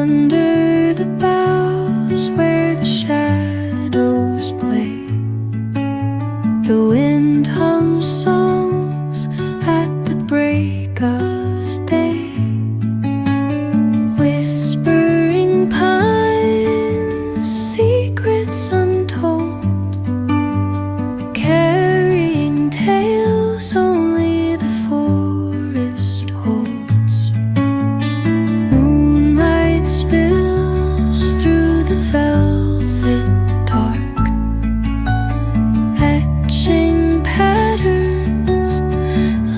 under the boughs where the shadows play. The wind hums songs at the break of day. Whispering pines, secrets untold, carrying tales only the forest holds. Moonlight spills through the velvet dark, etching patterns,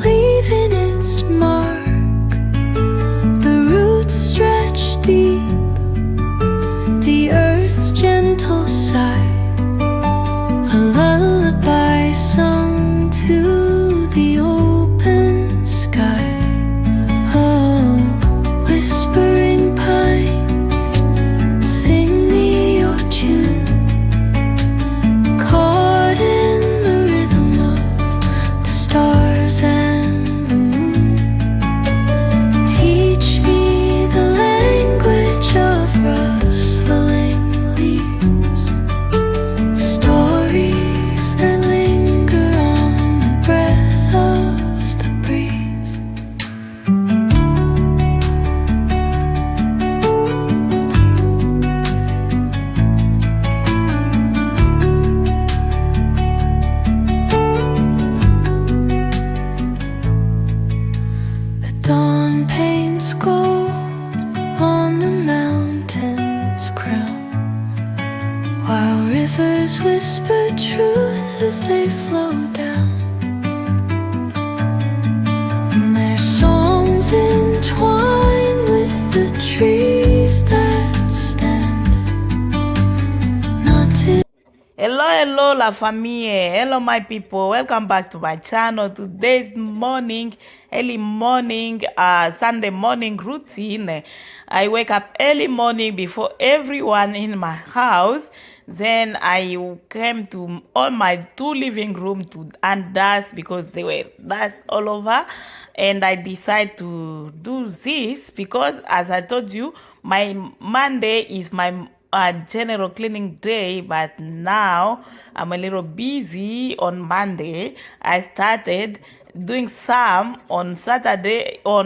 leaving its mark. The roots stretch deep, the earth's gentle sigh, a lullaby sung to the open sky. Oh, whispering pines, sing me your tune, caught in the rhythm of the stars and the moon. Teach me the language of rustling leaves, stories that linger on the breath of the breeze. The dawn paints gold on the mountain's crown, while rivers whisper truth as they flow down. And their songs entwine with the trees that stand, not to Hello la famille, hello my people, welcome back to my channel. Today's morning, early morning, Sunday morning routine. I wake up early morning before everyone in my house. Then I came to all my two living room to undust because they were dust all over, and I decided to do this because, as I told you, my Monday is my general cleaning day, but now I'm a little busy on Monday. I started doing some on Saturday, or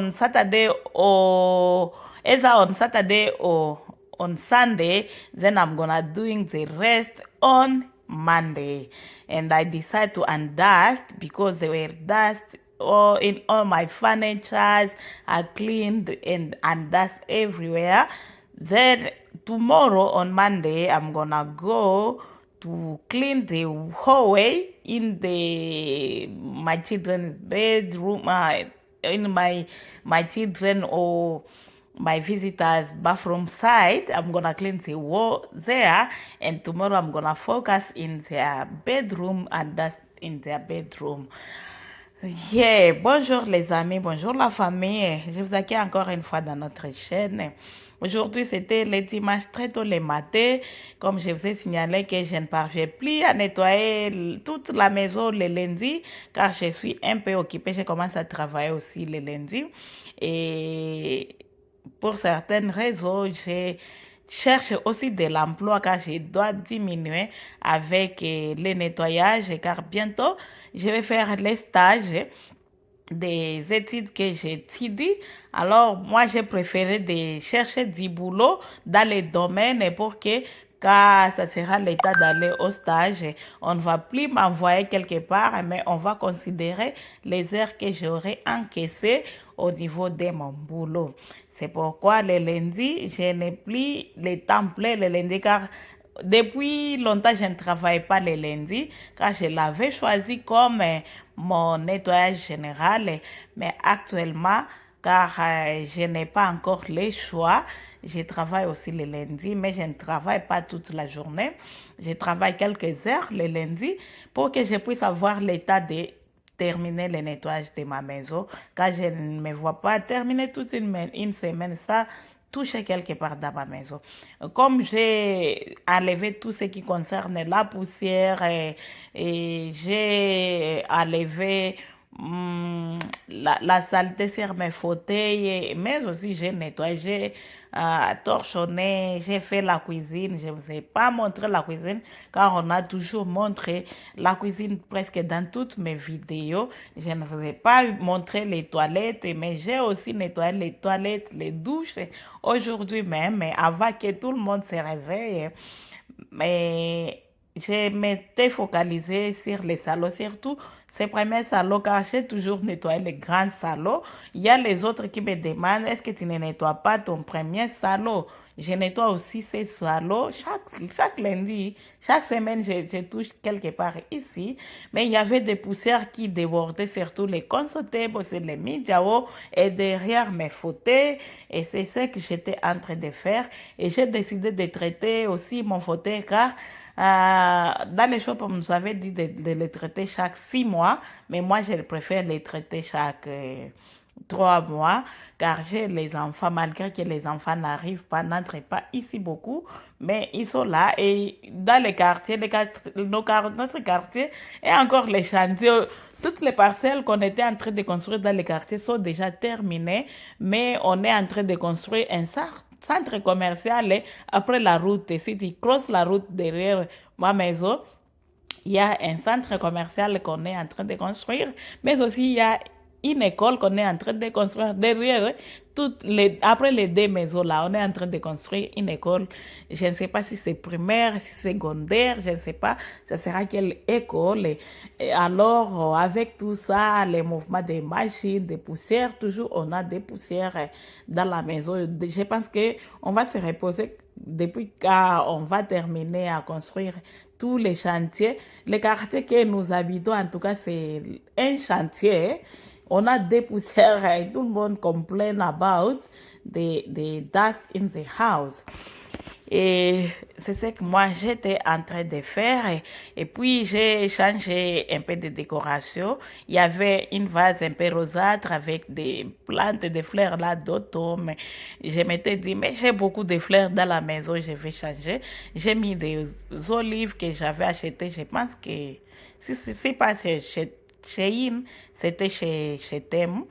either on Saturday or on Sunday. Then I'm gonna doing the rest on Monday. And I decided to undust because there were dust all in all my furnitures. I cleaned and undust everywhere. Then tomorrow on Monday, I'm gonna go to clean the hallway in the my children's bedroom, in my children or my visitors' bathroom side. I'm gonna clean the wall there, and tomorrow I'm gonna focus in their bedroom and dust in their bedroom. Yeah, bonjour les amis, bonjour la famille. Je vous accueille encore une fois dans notre chaîne. Aujourd'hui, c'était le dimanche très tôt le matin. Comme je vous ai signalé que je ne parviens plus à nettoyer toute la maison le lundi, car je suis un peu occupée. Je commence à travailler aussi le lundi. Et pour certaines raisons, je cherche aussi de l'emploi car je dois diminuer avec le nettoyage, car bientôt je vais faire les stages des études que j'étudie. Alors moi j'ai préféré de chercher du boulot dans les domaines pour que quand ça sera l'état d'aller au stage, on ne va plus m'envoyer quelque part, mais on va considérer les heures que j'aurai encaissées au niveau de mon boulot. C'est pourquoi le lundi, je n'ai plus le temps plein le lundi, car depuis longtemps, je ne travaille pas le lundi, car je l'avais choisi comme mon nettoyage général. Mais actuellement, car je n'ai pas encore le choix, je travaille aussi le lundi, mais je ne travaille pas toute la journée. Je travaille quelques heures le lundi pour que je puisse avoir l'état de terminer le nettoyage de ma maison, car je ne me vois pas terminer toute une semaine ça toucher quelque part dans ma maison. Comme j'ai enlevé tout ce qui concerne la poussière et j'ai enlevé la saleté sur mes fauteuils, mais aussi j'ai nettoyé, j'ai torchonné, j'ai fait la cuisine. Je ne vous ai pas montré la cuisine car on a toujours montré la cuisine presque dans toutes mes vidéos. Je ne vous ai pas montré les toilettes, mais j'ai aussi nettoyé les toilettes, les douches aujourd'hui même, mais avant que tout le monde se réveille. Mais je m'étais focalisée sur les salons, surtout ces premiers salons, car j'ai toujours nettoyé les grands salons. Il y a les autres qui me demandent, est-ce que tu ne nettoies pas ton premier salon? Je nettoie aussi ces salons chaque lundi, chaque semaine, je touche quelque part ici. Mais il y avait des poussières qui débordaient surtout les console tables, c'est les médias et derrière mes fauteuils. Et c'est ce que j'étais en train de faire. Et j'ai décidé de traiter aussi mon fauteuil car dans les shops, on nous avait dit de les traiter chaque 6 mois, mais moi, je préfère les traiter chaque 3 mois, car j'ai les enfants, malgré que les enfants n'entrent pas ici beaucoup, mais ils sont là et dans les quartiers, notre quartier et encore les chantiers. Toutes les parcelles qu'on était en train de construire dans les quartiers sont déjà terminées, mais on est en train de construire un centre commercial après la route. Si tu crosses la route derrière ma maison, il y a un centre commercial qu'on est en train de construire, mais aussi il y a une école qu'on est en train de construire derrière. Après les 2 maisons là, on est en train de construire une école. Je ne sais pas si c'est primaire, si c'est secondaire, je ne sais pas. Ça sera quelle école. Et alors, avec tout ça, les mouvements des machines, des poussières, toujours on a des poussières dans la maison. Je pense que on va se reposer depuis qu'on va terminer à construire tous les chantiers. Le quartier que nous habitons, en tout cas, c'est un chantier. On a des poussières et tout le monde complain about the dust in the house. Et c'est ce que moi j'étais en train de faire. Et puis j'ai changé un peu de décoration. Il y avait une vase un peu rosâtre avec des plantes, des fleurs là d'automne. Je m'étais dit, mais j'ai beaucoup de fleurs dans la maison, je vais changer. J'ai mis des olives que j'avais achetées. Je pense que si c'est pas chez In, c'était chez Temu.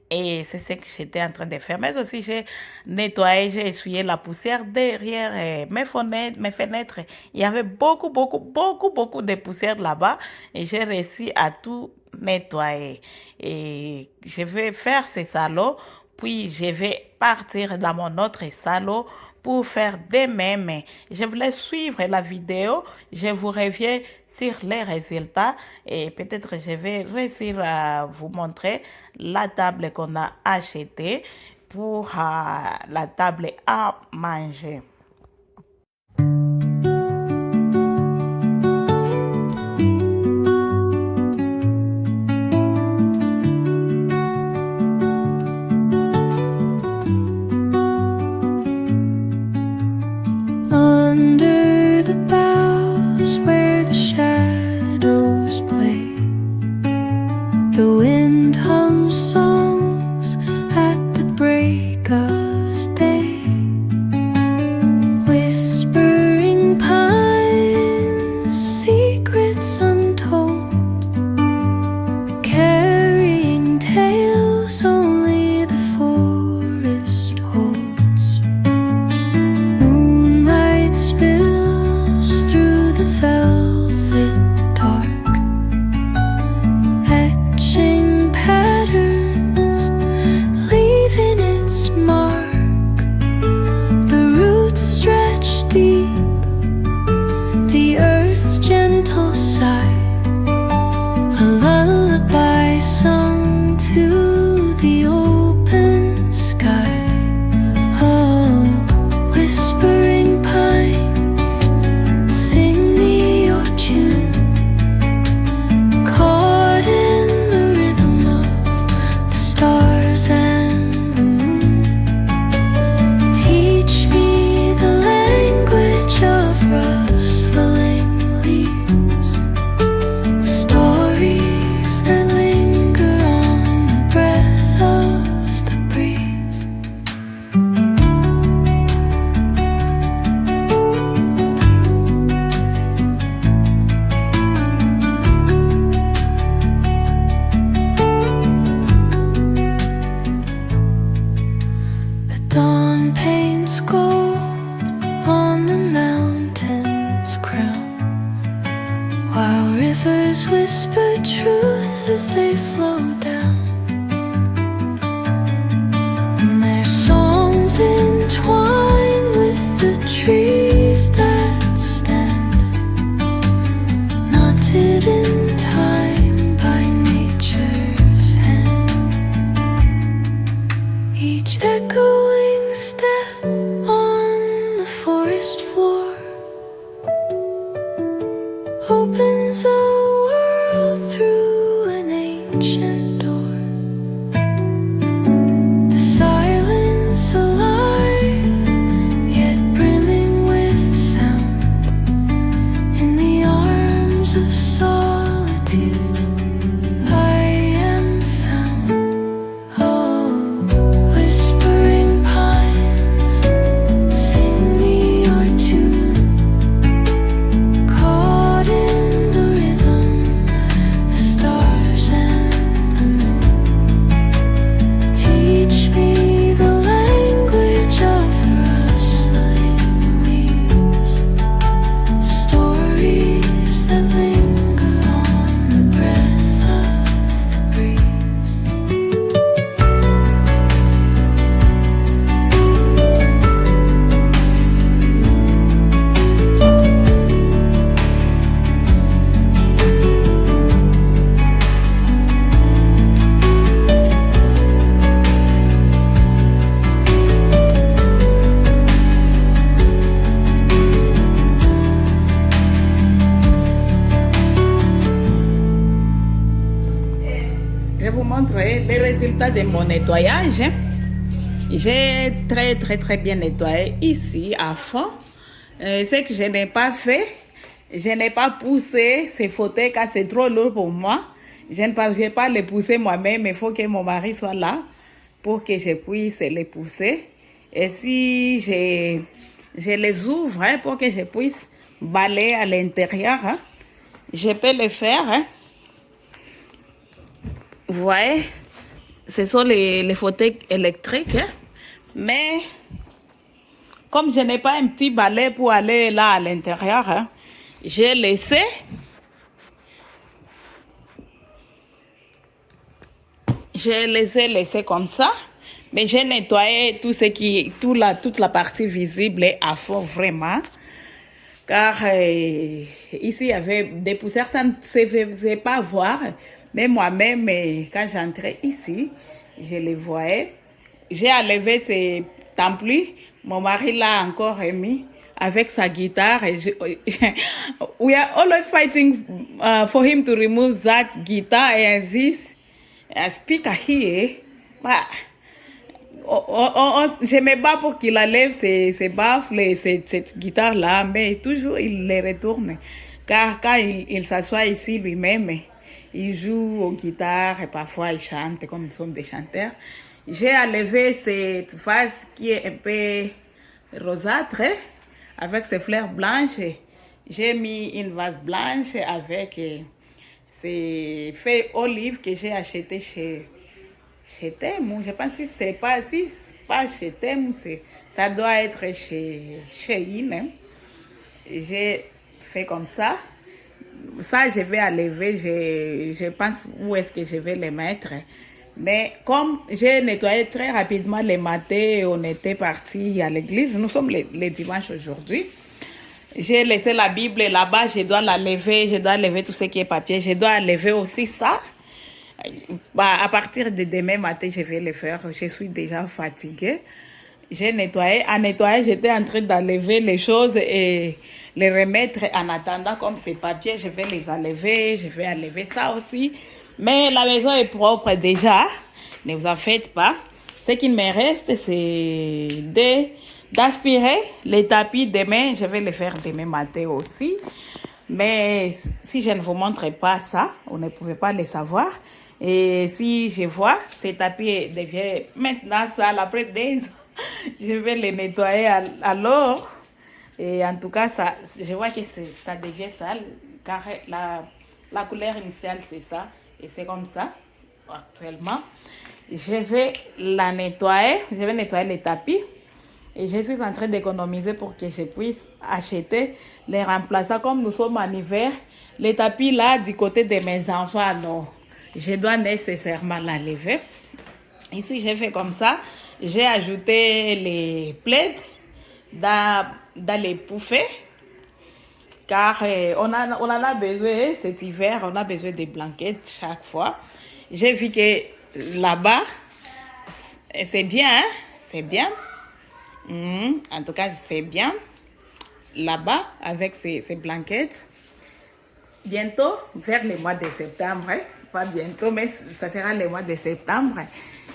Et c'est ce que j'étais en train de faire. Mais aussi, j'ai nettoyé, j'ai essuyé la poussière derrière mes fenêtres. Il y avait beaucoup, beaucoup, beaucoup, beaucoup de poussière là-bas. Et j'ai réussi à tout nettoyer. Et je vais faire ces salons. Puis, je vais partir dans mon autre salon pour faire de même. Je voulais suivre la vidéo. Je vous reviens sur les résultats et peut-être je vais réussir à vous montrer la table qu'on a achetée pour la table à manger. Under the boughs where the shadows play, the wind hums songs at the break of day. as gold on the mountain's crown, while rivers whisper truth as they flow down. And their songs entwine with the trees that stand, knotted in time by nature's hand. Each echoing step on the forest floor opens a world through an ancient door. The silence alive, yet brimming with sound. In the arms of solitude, I am found. Oh, whispering pines, sing me your tune. Caught in the rhythm, the stars and the moon. Teach me the language of rustling leaves, stories that linger on the breath of the breeze. Je vous montre les résultats de mon nettoyage. J'ai très bien nettoyé ici à fond. Ce que je n'ai pas fait, je n'ai pas poussé ces fauteuils car c'est trop lourd pour moi. Je ne parviens pas à les pousser moi-même. Il faut que mon mari soit là pour que je puisse les pousser. Et si je les ouvre pour que je puisse balayer à l'intérieur, je peux le faire. Vous voyez, ce sont les fauteuils électriques. Mais comme je n'ai pas un petit balai pour aller là à l'intérieur, j'ai laissé. J'ai laissé comme ça. Mais j'ai nettoyé tout ce qui, toute la partie visible à fond vraiment. Car ici, il y avait des poussières, ça ne se faisait pas voir. Mais moi-même, quand j'entrais ici, je les voyais. J'ai enlevé ces tamplis. Mon mari l'a encore remis avec sa guitare. Et we are always fighting for him to remove that guitar and this speaker here. But, je me bats pour qu'il enlève ses baffles et cette guitare-là, mais toujours il les retourne. Car quand il s'assoit ici lui-même, il joue aux guitares et parfois il chante comme nous sommes des chanteurs. J'ai enlevé cette vase qui est un peu rosâtre avec ses fleurs blanches. J'ai mis une vase blanche avec ces feuilles olives que j'ai achetées chez Temu. Je pense que c'est pas chez Temu, ça doit être chez Shein. J'ai fait comme ça. Ça, je vais enlever, je pense où est-ce que je vais les mettre. Mais comme j'ai nettoyé très rapidement les matins, on était parti à l'église. Nous sommes les dimanches aujourd'hui. J'ai laissé la Bible là-bas, je dois la lever, je dois lever tout ce qui est papier, je dois lever aussi ça. À partir de demain matin, je vais le faire. Je suis déjà fatiguée. J'ai nettoyé. En nettoyant, j'étais en train d'enlever les choses et les remettre en attendant comme ces papiers. Je vais les enlever. Je vais enlever ça aussi. Mais la maison est propre déjà. Ne vous en faites pas. Ce qu'il me reste, c'est d'aspirer les tapis demain. Je vais le faire demain matin aussi. Mais si je ne vous montre pas ça, vous ne pouvez pas le savoir. Et si je vois, ces tapis deviennent maintenant sales après des ans, je vais les nettoyer alors. Et en tout cas, ça, je vois que ça devient sale, car la couleur initiale, c'est ça. Et c'est comme ça, actuellement. Je vais la nettoyer, je vais nettoyer les tapis. Et je suis en train d'économiser pour que je puisse acheter les remplaçants. Comme nous sommes en hiver, les tapis là du côté de mes enfants, non. Je dois nécessairement la lever. Ici, j'ai fait comme ça. J'ai ajouté les plaids dans les pouffets. Car on en a besoin cet hiver, on a besoin des blanquettes chaque fois. J'ai vu que là-bas, c'est bien, hein? C'est bien. En tout cas, c'est bien. Là-bas, avec ces blanquettes. Bientôt, vers le mois de septembre, hein? Pas bientôt, mais ça sera le mois de septembre.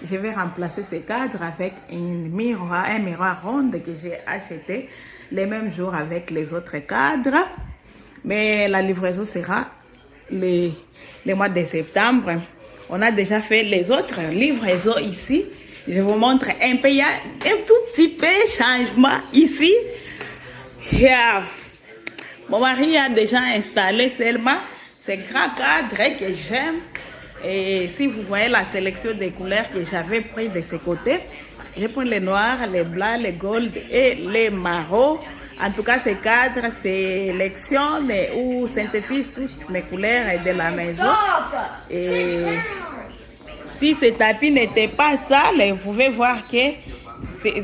Je vais remplacer ce cadre avec un miroir rond que j'ai acheté le même jour avec les autres cadres. Mais la livraison sera le mois de septembre. On a déjà fait les autres livraisons ici. Je vous montre un peu. Il y a un tout petit peu changement ici. Mon mari a déjà installé seulement ces grands cadres que j'aime. Et si vous voyez la sélection des couleurs que j'avais pris de ce côté, j'ai pris les noirs, les blancs, les gold et les marrons. En tout cas, ces cadres sélectionnent ou synthétisent toutes mes couleurs de la maison. Et si ce tapis n'était pas sale, vous pouvez voir que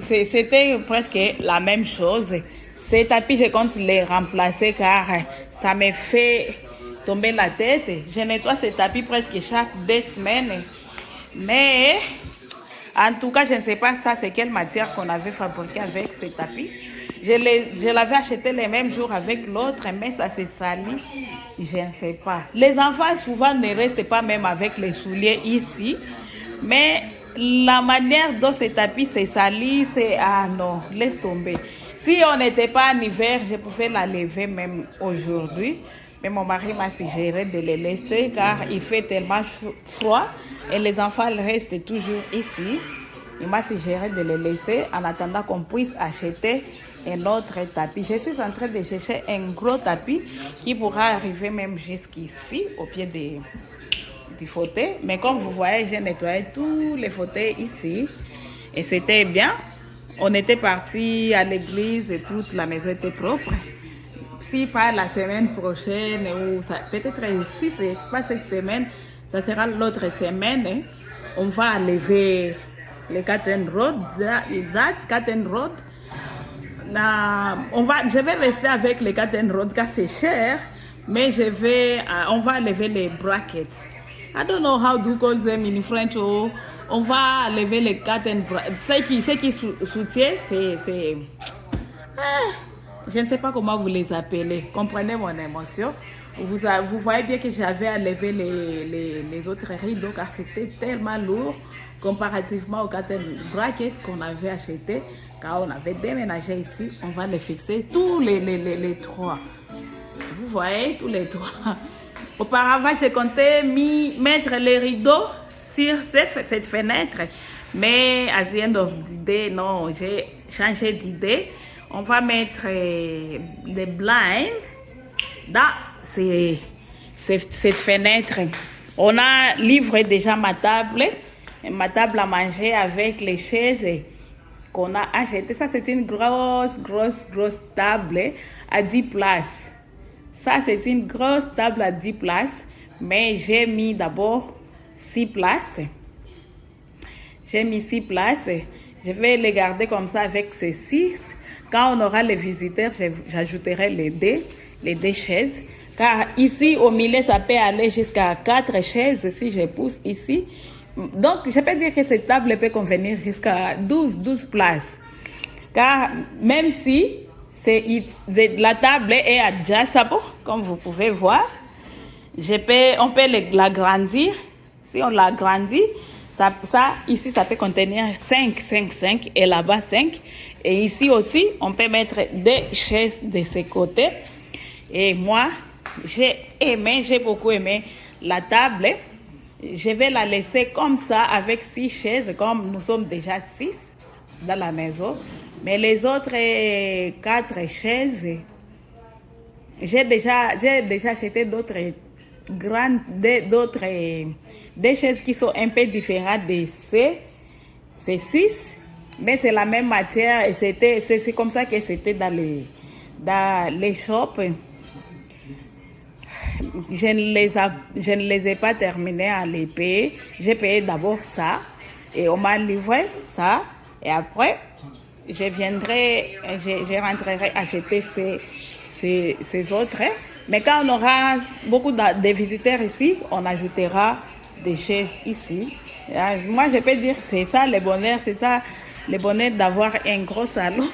c'était presque la même chose. Ces tapis, je compte les remplacer car ça me fait tomber la tête. Je nettoie ces tapis presque chaque 2 semaines. Mais en tout cas, je ne sais pas ça, c'est quelle matière qu'on avait fabriqué avec ces tapis. Je l'avais acheté le même jour avec l'autre, mais ça s'est sali. Je ne sais pas. Les enfants souvent ne restent pas même avec les souliers ici. Mais la manière dont ces tapis s'est sali, c'est... Ah non, laisse tomber. Si on n'était pas en hiver, je pouvais la lever même aujourd'hui. Mais mon mari m'a suggéré de les laisser car il fait tellement froid et les enfants restent toujours ici. Il m'a suggéré de les laisser en attendant qu'on puisse acheter un autre tapis. Je suis en train de chercher un gros tapis qui pourra arriver même jusqu'ici, au pied du fauteuil. Mais comme vous voyez, j'ai nettoyé tous les fauteuils ici et c'était bien. On était parti à l'église et toute la maison était propre. Si pas la semaine prochaine, ou peut-être si ce n'est pas cette semaine, ça sera l'autre semaine, hein, on va enlever les curtain rods, curtain rods. Je vais rester avec les curtain rods car c'est cher, mais on va enlever les brackets. I don't know how to call them in French. On va enlever les curtain brackets. Ce qui soutient, c'est... Je ne sais pas comment vous les appelez. Comprenez mon émotion. Vous voyez bien que j'avais enlevé les autres rideaux car c'était tellement lourd comparativement aux curtain brackets qu'on avait acheté. Car on avait déménagé ici, on va les fixer tous les 3. Vous voyez, tous les 3. Auparavant, j'ai compté mettre les rideaux sur cette fenêtre. Mais à the end of the day, non, j'ai changé d'idée. On va mettre des blinds dans cette fenêtre. On a livré déjà ma table à manger avec les chaises qu'on a achetées. Ça, c'est une grosse table à 10 places. Ça, c'est une grosse table à 10 places. Mais j'ai mis d'abord 6 places. J'ai mis 6 places. Je vais les garder comme ça avec ces 6. Quand on aura les visiteurs, j'ajouterai les deux chaises. Car ici, au milieu, ça peut aller jusqu'à 4 chaises si je pousse ici. Donc, je peux dire que cette table peut convenir jusqu'à 12 places. Car même si la table est adjustable, comme vous pouvez voir, on peut l'agrandir. Si on l'agrandit, ici, ça peut contenir 5 et là-bas 5. Et ici aussi, on peut mettre des chaises de ce côté. Et moi, j'ai beaucoup aimé la table. Je vais la laisser comme ça avec 6 chaises, comme nous sommes déjà 6 dans la maison. Mais les autres 4 chaises, j'ai déjà acheté d'autres des chaises qui sont un peu différentes de ces 6. Mais c'est la même matière et c'est comme ça que c'était dans les shops. Je ne les ai pas terminés à les payer. J'ai payé d'abord ça et on m'a livré ça. Et après, je rentrerai acheter ces autres. Mais quand on aura beaucoup de visiteurs ici, on ajoutera des chaises ici. Moi, je peux dire que c'est ça le bonheur, c'est ça le bonheur d'avoir un gros salon.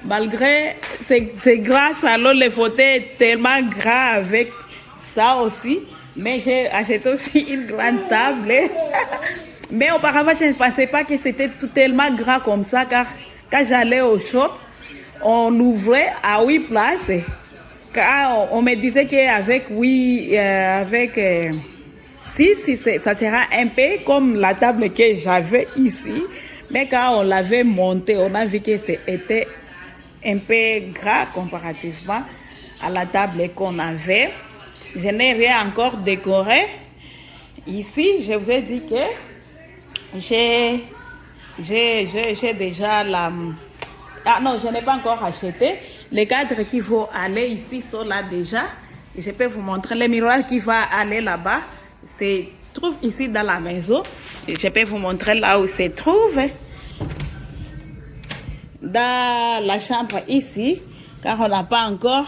Malgré ces grands salons, les fauteuils sont tellement grands avec ça aussi. Mais j'ai acheté aussi une grande table. Mais auparavant, je ne pensais pas que c'était tellement grand comme ça, car quand j'allais au shop, on l'ouvrait à 8 places. Car on me disait qu'avec 6, ça sera un peu comme la table que j'avais ici. Mais quand on l'avait montée, on a vu que c'était un peu gras comparativement à la table qu'on avait. Je n'ai rien encore décoré. Ici, je vous ai dit que j'ai déjà la... Ah non, je n'ai pas encore acheté. Les cadres qui vont aller ici sont là déjà. Je peux vous montrer les miroirs qui vont aller là-bas. Se trouve ici dans la maison. Je peux vous montrer là où se trouve. Dans la chambre ici, car on n'a pas encore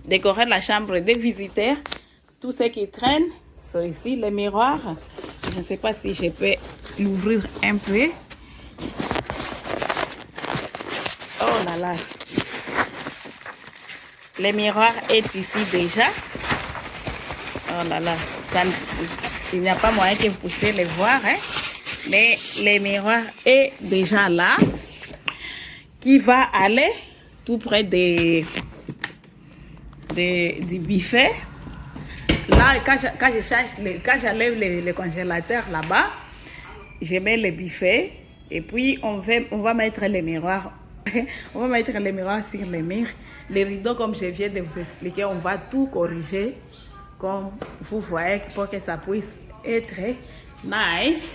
décoré la chambre des visiteurs. Tout ce qui traîne sont ici, les miroirs. Je ne sais pas si je peux l'ouvrir un peu. Oh là là. Le miroir est ici déjà. Oh là là. Il n'y a pas moyen que vous puissiez les voir. Hein? Mais le miroir est déjà là. Qui va aller tout près du buffet. Là, quand j'enlève le congélateur là-bas, je mets le buffet et puis on va mettre les miroirs. On va mettre les miroirs sur les murs. Les rideaux, comme je viens de vous expliquer, on va tout corriger comme vous voyez pour que ça puisse être nice.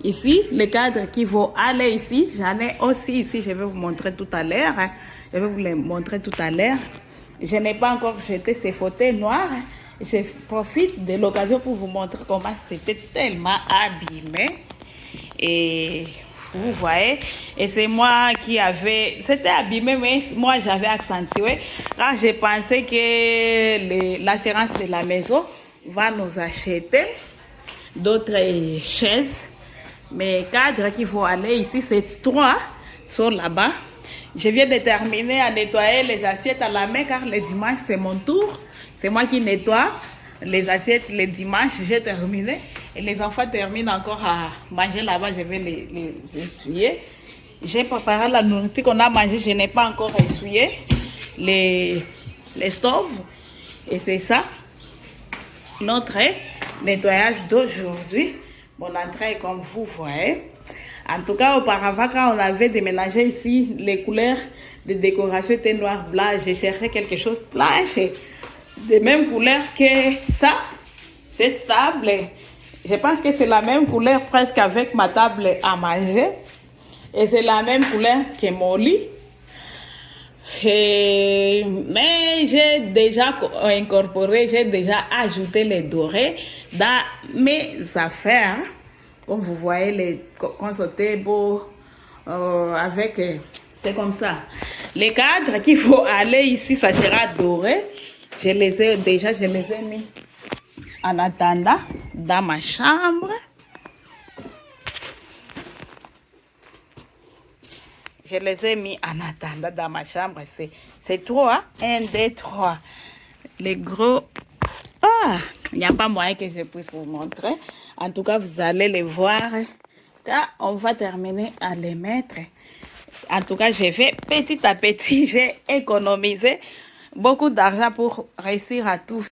Ici, les cadres qui vont aller ici, j'en ai aussi ici, je vais vous montrer tout à l'heure. Hein. Je vais vous les montrer tout à l'heure. Je n'ai pas encore jeté ces fauteuils noirs. Je profite de l'occasion pour vous montrer comment c'était tellement abîmé. Et vous voyez, et c'est moi qui avait... C'était abîmé, mais moi j'avais accentué. Là, j'ai pensé que l'assurance de la maison va nous acheter d'autres chaises. Mes cadres qui vont aller ici, c'est 3 sont là-bas. Je viens de terminer à nettoyer les assiettes à la main car le dimanche, c'est mon tour. C'est moi qui nettoie les assiettes le dimanche. J'ai terminé. Et les enfants terminent encore à manger là-bas. Je vais les essuyer. J'ai préparé la nourriture qu'on a mangée. Je n'ai pas encore essuyé les stoves. Et c'est ça, notre nettoyage d'aujourd'hui. Mon entrée est comme vous voyez. En tout cas, auparavant, quand on avait déménagé ici, les couleurs de décoration étaient noir, blanc. J'ai cherché quelque chose de blanche, de même couleur que ça, cette table. Je pense que c'est la même couleur presque avec ma table à manger. Et c'est la même couleur que mon lit. Mais j'ai déjà incorporé, j'ai déjà ajouté les dorés dans mes affaires. Comme vous voyez, les consortés beaux avec... c'est comme ça. Les cadres qu'il faut aller ici, ça sera doré. Je les ai mis en attendant dans ma chambre. Je les ai mis en attendant dans ma chambre. C'est 3. 1, 2, 3. Les gros... Ah, il n'y a pas moyen que je puisse vous montrer. En tout cas, vous allez les voir. Quand on va terminer à les mettre. En tout cas, j'ai fait petit à petit. J'ai économisé beaucoup d'argent pour réussir à tout faire.